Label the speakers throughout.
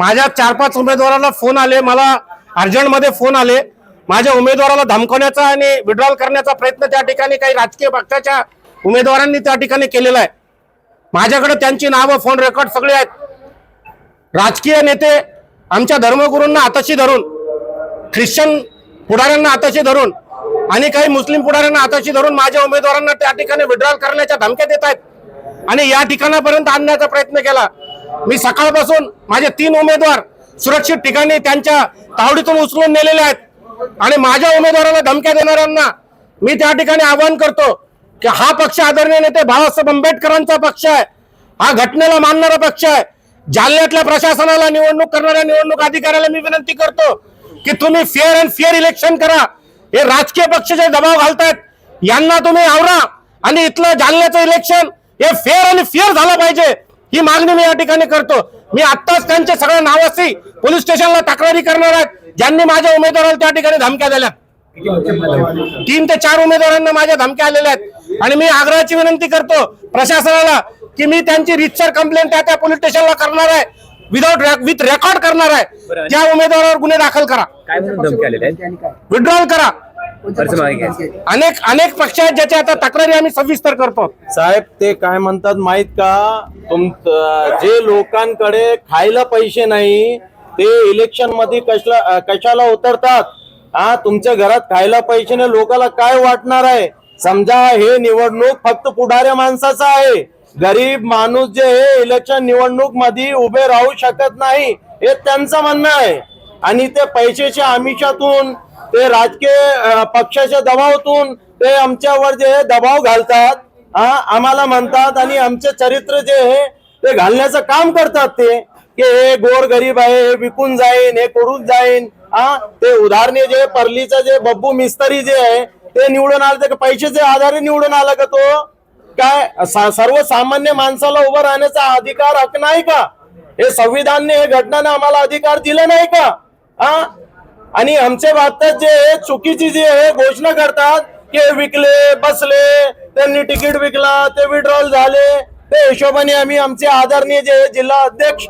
Speaker 1: माझ्या 4-5 उमेदवाराला फोन आले, मला अर्जंटमध्ये फोन आले। माझ्या उमेदवाराला धमकवण्याचा आणि विड्रॉल करण्याचा प्रयत्न त्या ठिकाणी काही राजकीय पक्षाच्या उमेदवारांनी त्या ठिकाणी केलेला आहे। माझ्याकडे त्यांची नावं, फोन रेकॉर्ड सगळे आहेत। राजकीय नेते आमच्या धर्मगुरूंना हाताशी धरून, ख्रिश्चन पुढाऱ्यांना हाताशी धरून आणि काही मुस्लिम पुढाऱ्यांना हाताशी धरून माझ्या उमेदवारांना त्या ठिकाणी विड्रॉल करण्याच्या धमक्या देत आहेत आणि या ठिकाणापर्यंत आणण्याचा प्रयत्न केला। मी सकाळपासून माझे 3 उमेदवार सुरक्षित ठिकाणी त्यांच्या तावडीतून उचलून नेलेले आहेत आणि माझ्या उमेदवाराला धमक्या देणाऱ्यांना मी त्या ठिकाणी आवाहन करतो की हा पक्ष आदरणीय नेते बाळासाहेब आंबेडकरांचा पक्ष आहे, हा घटनेला मानणारा पक्ष आहे। जालन्यातल्या प्रशासनाला, निवडणूक करणाऱ्या निवडणूक अधिकाऱ्याला मी विनंती करतो की तुम्ही फेअर अँड फेअर इलेक्शन करा। हे राजकीय पक्ष जे दबाव घालतात यांना तुम्ही आवरा आणि इथलं जालन्याचं इलेक्शन हे फेअर आणि फेअर झालं पाहिजे, ही मागणी मी या ठिकाणी करतो। मी आत्ताच त्यांच्या सगळ्या नावाशी पोलीस स्टेशनला तक्रारी करणार आहेत ज्यांनी माझ्या उमेदवाराला त्या ठिकाणी धमक्या दिल्या। 3 ते 4 उमेदवारांना माझ्या धमक्या आलेल्या आहेत आणि मी आग्रहाची विनंती करतो प्रशासनाला की मी त्यांची रितसर कंप्लेंट त्या पोलीस स्टेशनला करणार आहे, विथ रेकॉर्ड करणार आहे। त्या उमेदवारावर गुन्हे दाखल करा, विड्रॉल करा। अनेक पक्ष आहेत ज्याच्या आता तक्रारी आम्ही सविस्तर करतो।
Speaker 2: साहेब, ते काय म्हणतात माहित का, जे लोकांकडे खायला पैसे नाही ते इलेक्शन मध्ये कशाला उतरतात? तुमच्या घरात खायला पैसे नाही, लोकांना काय वाटणार आहे? समजा हे निवडणूक फक्त पुढाऱ्या माणसाचा आहे, गरीब माणूस जे हे इलेक्शन निवडणूक मध्ये उभे राहू शकत नाही हे त्यांचं म्हणणं आहे आणि ते पैशाच्या आमिषातून, ते राजकीय पक्षाच्या दबावातून ते आमच्यावर जे दबाव घालतात, आम्हाला म्हणतात आणि आमचे चरित्र जे आहे ते घालण्याचं काम करतात ते की हे गोर गरीब आहे, हे विकून जाईन, हे करून जाईन। ते उदाहरणे जे परलीचं जे बब्बू मिस्त्री जे आहे ते निवडून आलं, ते पैशाच्या आधारे निवडून आला का? तो काय सर्वसामान्य माणसाला उभं राहण्याचा अधिकार, हक्क नाही का? हे संविधानने, हे घटनाने आम्हाला अधिकार दिला नाही का? आणि आमच्या बाबतीत जे चुकीची जी आहे घोषणा करतात की विकले, बसले, त्यांनी तिकीट विकला, ते विड्रॉल झाले, ते हिशोबाने आम्ही आमचे आदरणीय जे जिल्हा अध्यक्ष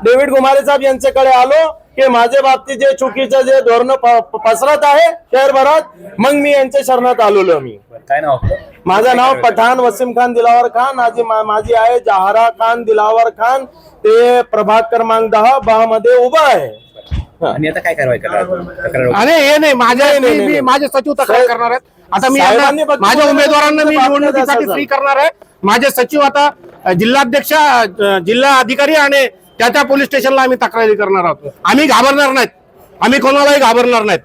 Speaker 2: डेव्हिड गुमारे साहेब यांच्याकडे आलो की माझ्या बाबतीत जे चुकीचं जे धोरण पसरत आहे शहरभरात, मग मी यांच्या शरणात आलेलो। मी
Speaker 3: काय नाव?
Speaker 2: माझं नाव पठाण वसीम खान दिलावर खान, माझी आहे जहारा खान दिलावर खान, ते प्रभाग क्रमांक 10 मध्ये उभा आहे।
Speaker 3: आणि आता काय कारवाई करणार?
Speaker 1: अरे हे नाही, माझे सचिव तक्रार करणार आहेत। आता मी माझ्या उमेदवारांना मी निवडणुकीसाठी फ्री करणार आहे। माझे सचिव आता जिल्हाध्यक्ष, जिल्हा अधिकारी आणि त्या पोलीस स्टेशनला आम्ही तक्रारी करणार आहोत। आम्ही घाबरणार नाहीत, आम्ही कोणालाही घाबरणार नाहीत।